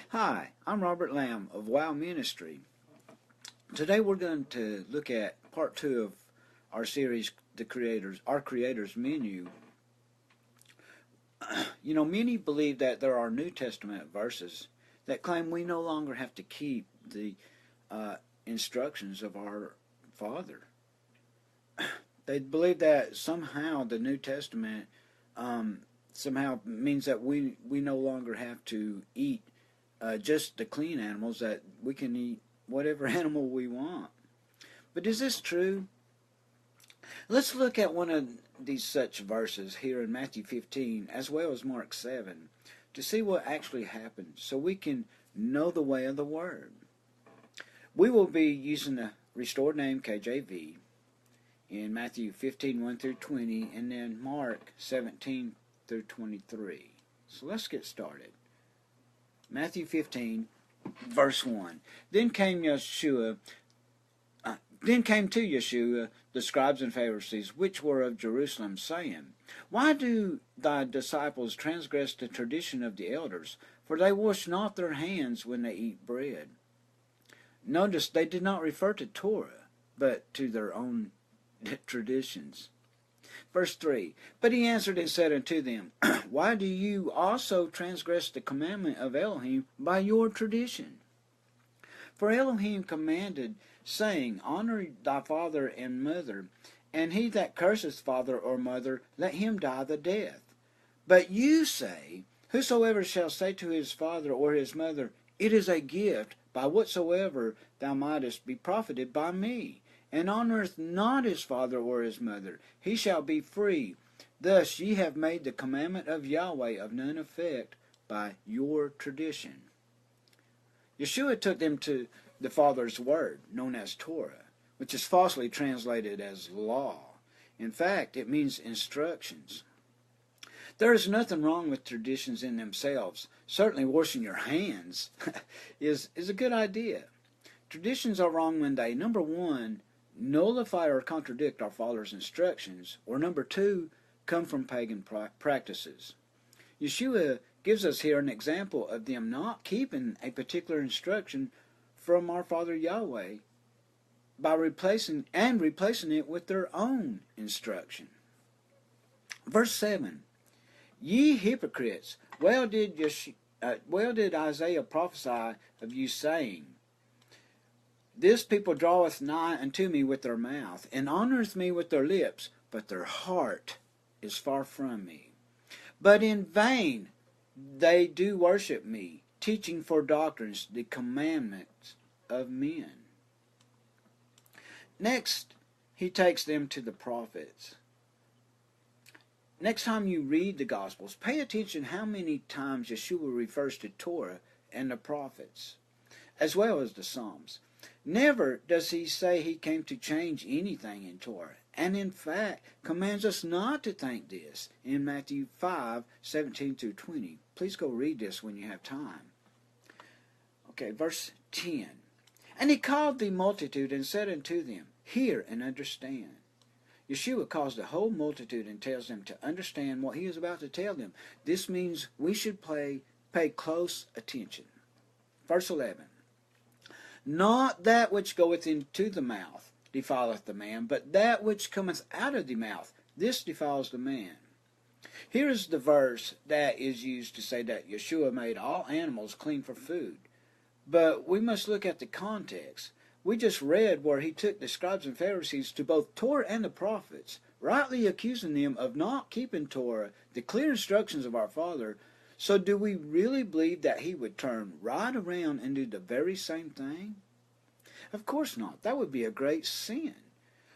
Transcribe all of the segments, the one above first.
Hi, I'm Robert Lamb of Wow Ministry. Today we're going to look at part two of our series, Our Creator's Menu. Many believe that there are New Testament verses that claim we no longer have to keep the instructions of our Father. They believe that somehow the New Testament somehow means that we no longer have to eat just the clean animals, that we can eat whatever animal we want. But is this true? Let's look at one of these such verses here in Matthew 15 as well as Mark 7 to see what actually happened so we can know the way of the Word. We will be using the Restored Name KJV in Matthew 15, 1 through 20, and then Mark 17 through 23. So let's get started. Matthew 15, verse 1. Then came to Yeshua the scribes and Pharisees, which were of Jerusalem, saying, Why do thy disciples transgress the tradition of the elders? For they wash not their hands when they eat bread. Notice they did not refer to Torah, but to their own traditions. Verse 3, But he answered and said unto them, Why do you also transgress the commandment of Elohim by your tradition? For Elohim commanded, saying, Honor thy father and mother, and he that curseth father or mother, let him die the death. But you say, Whosoever shall say to his father or his mother, It is a gift, by whatsoever thou mightest be profited by me, and honoureth not his father or his mother, he shall be free. Thus ye have made the commandment of Yahweh of none effect by your tradition. Yeshua took them to the Father's Word, known as Torah, which is falsely translated as law. In fact, it means instructions. There is nothing wrong with traditions in themselves. Certainly washing your hands is a good idea. Traditions are wrong when they, number one, nullify or contradict our Father's instructions, or number two, come from pagan practices. Yeshua gives us here an example of them not keeping a particular instruction from our Father Yahweh by replacing it with their own instruction. Verse 7, Ye hypocrites, well did Isaiah prophesy of you, saying, This people draweth nigh unto me with their mouth, and honoureth me with their lips, but their heart is far from me. But in vain they do worship me, teaching for doctrines the commandments of men. Next, he takes them to the prophets. Next time you read the Gospels, pay attention how many times Yeshua refers to Torah and the prophets, as well as the Psalms. Never does he say he came to change anything in Torah, and in fact commands us not to think this in Matthew 5, 17 through 20. Please go read this when you have time. Okay, verse 10. And he called the multitude and said unto them, Hear and understand. Yeshua calls the whole multitude and tells them to understand what he is about to tell them. This means we should pay close attention. Verse 11. Not that which goeth into the mouth defileth the man, but that which cometh out of the mouth, this defiles the man. Here is the verse that is used to say that Yeshua made all animals clean for food. But we must look at the context. We just read where he took the scribes and Pharisees to both Torah and the prophets, rightly accusing them of not keeping Torah, the clear instructions of our Father. So do we really believe that he would turn right around and do the very same thing? Of course not. That would be a great sin.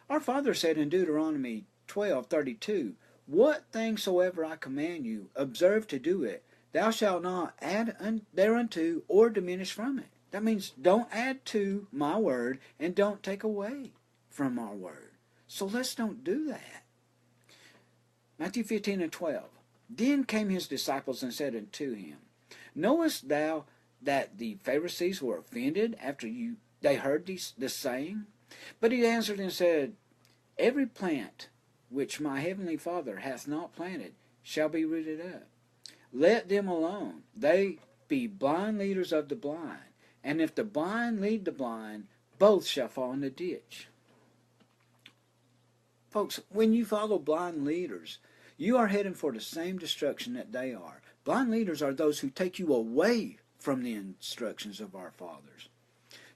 Our Father said in Deuteronomy 12:32, What things soever I command you, observe to do it. Thou shalt not add thereunto or diminish from it. That means don't add to my word and don't take away from our word. So let's don't do that. Matthew 15 and 12. Then came his disciples and said unto him, Knowest thou that the Pharisees were offended after they heard this saying? But he answered and said, Every plant which my heavenly Father hath not planted shall be rooted up. Let them alone. They be blind leaders of the blind. And if the blind lead the blind, both shall fall in the ditch. Folks, when you follow blind leaders, you are heading for the same destruction that they are. Blind leaders are those who take you away from the instructions of our fathers.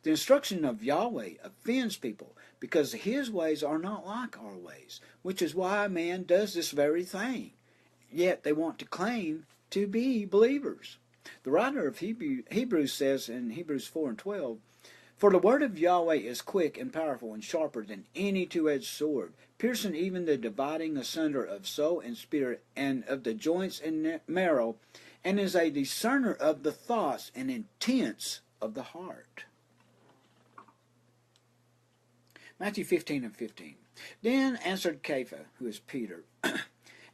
The instruction of Yahweh offends people because His ways are not like our ways, which is why man does this very thing. Yet they want to claim to be believers. The writer of Hebrews says in Hebrews 4:12, "For the word of Yahweh is quick and powerful and sharper than any two-edged sword, piercing even the dividing asunder of soul and spirit and of the joints and marrow, and is a discerner of the thoughts and intents of the heart." Matthew 15:15. Then answered Kepha, who is Peter,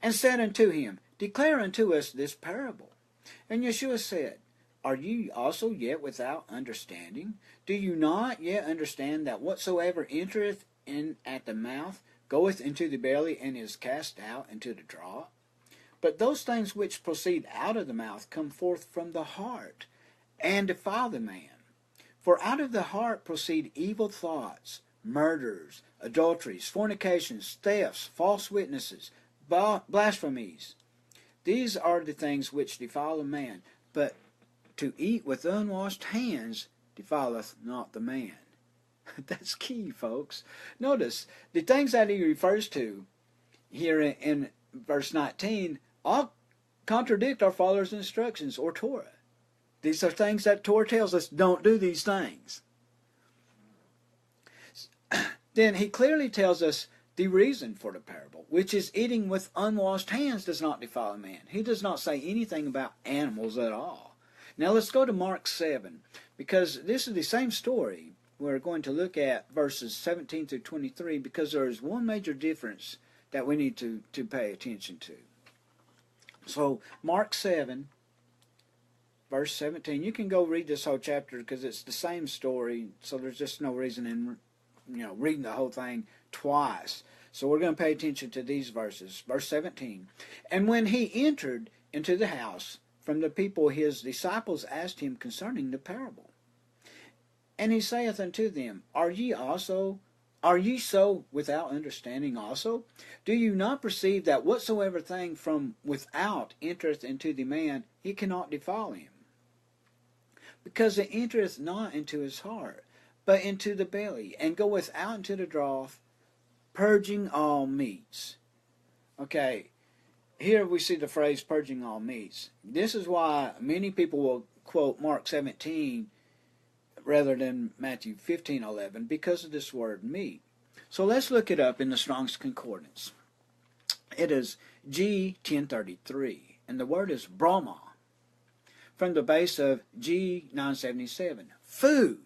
and said unto him, Declare unto us this parable. And Yeshua said, Are ye also yet without understanding? Do you not yet understand that whatsoever entereth in at the mouth goeth into the belly and is cast out into the draught? But those things which proceed out of the mouth come forth from the heart, and defile the man. For out of the heart proceed evil thoughts, murders, adulteries, fornications, thefts, false witnesses, blasphemies. These are the things which defile a man, but to eat with unwashed hands defileth not the man. That's key, folks. Notice, the things that he refers to here in verse 19 all contradict our Father's instructions or Torah. These are things that Torah tells us, don't do these things. Then he clearly tells us the reason for the parable, which is eating with unwashed hands does not defile a man. He does not say anything about animals at all. Now let's go to Mark 7, because this is the same story. We're going to look at verses 17 through 23, because there is one major difference that we need to pay attention to. So Mark 7, verse 17, you can go read this whole chapter because it's the same story, so there's just no reason in reading the whole thing twice. So we're going to pay attention to these verses. Verse 17, And when he entered into the house, from the people his disciples asked him concerning the parable. And he saith unto them, Are ye so without understanding also? Do you not perceive that whatsoever thing from without entereth into the man, he cannot defile him? Because it entereth not into his heart, but into the belly, and goeth out into the draught, purging all meats. Okay, here we see the phrase purging all meats. This is why many people will quote Mark 17 rather than Matthew 15:11 because of this word meat. So let's look it up in the Strong's Concordance. It is G 1033, and the word is brahma, from the base of G 977. Food,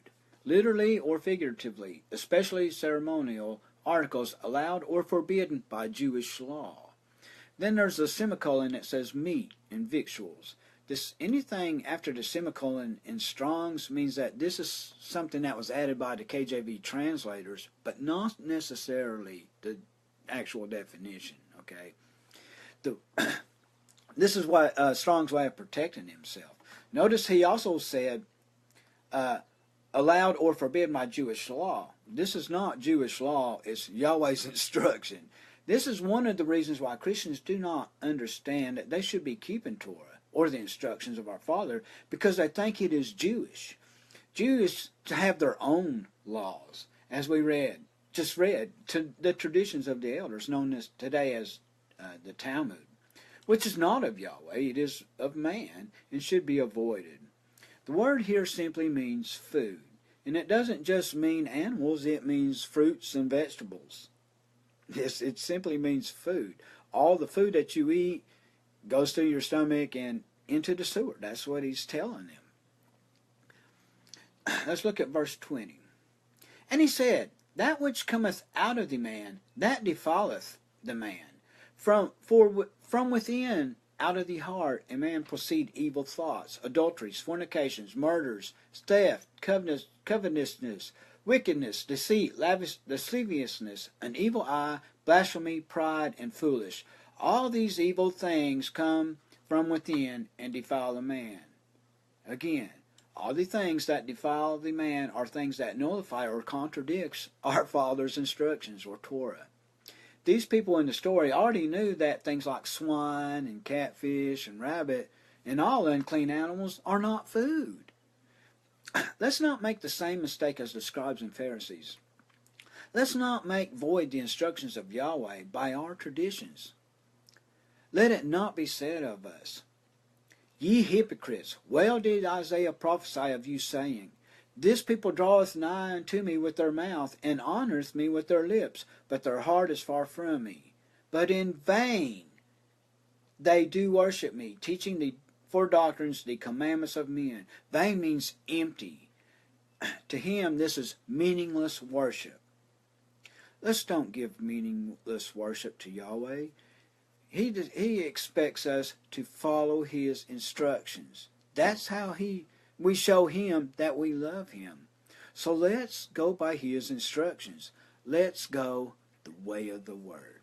literally or figuratively, especially ceremonial articles allowed or forbidden by Jewish law. Then there's a semicolon that says meat and victuals. Anything after the semicolon in Strong's means that this is something that was added by the KJV translators, but not necessarily the actual definition. Okay, this is why Strong's way of protecting himself. Notice he also said allowed or forbidden by Jewish law. This is not Jewish law, it's Yahweh's instruction. This is one of the reasons why Christians do not understand that they should be keeping Torah or the instructions of our Father, because they think it is Jewish. Jews to have their own laws, as we just read, to the traditions of the elders, known as today as the Talmud, which is not of Yahweh, it is of man, and should be avoided. The word here simply means food, and it doesn't just mean animals, it means fruits and vegetables. It simply means food. All the food that you eat goes through your stomach and into the sewer. That's what he's telling them. Let's look at verse 20. And he said, That which cometh out of the man, that defileth the man. From within, out of the heart, a man proceed evil thoughts, adulteries, fornications, murders, theft, covetousness, wickedness, deceit, lasciviousness, an evil eye, blasphemy, pride, and foolish. All these evil things come from within and defile a man. Again, all the things that defile the man are things that nullify or contradicts our Father's instructions or Torah. These people in the story already knew that things like swine and catfish and rabbit and all unclean animals are not food. Let's not make the same mistake as the scribes and Pharisees. Let's not make void the instructions of Yahweh by our traditions. Let it not be said of us, Ye hypocrites, well did Isaiah prophesy of you, saying, This people draweth nigh unto me with their mouth, and honoureth me with their lips, but their heart is far from me. But in vain they do worship me, teaching for doctrines the commandments of men. Vain means empty. To him this is meaningless worship. Let's don't give meaningless worship to Yahweh. He expects us to follow His instructions. That's how we show Him that we love Him. So let's go by His instructions. Let's go the way of the Word.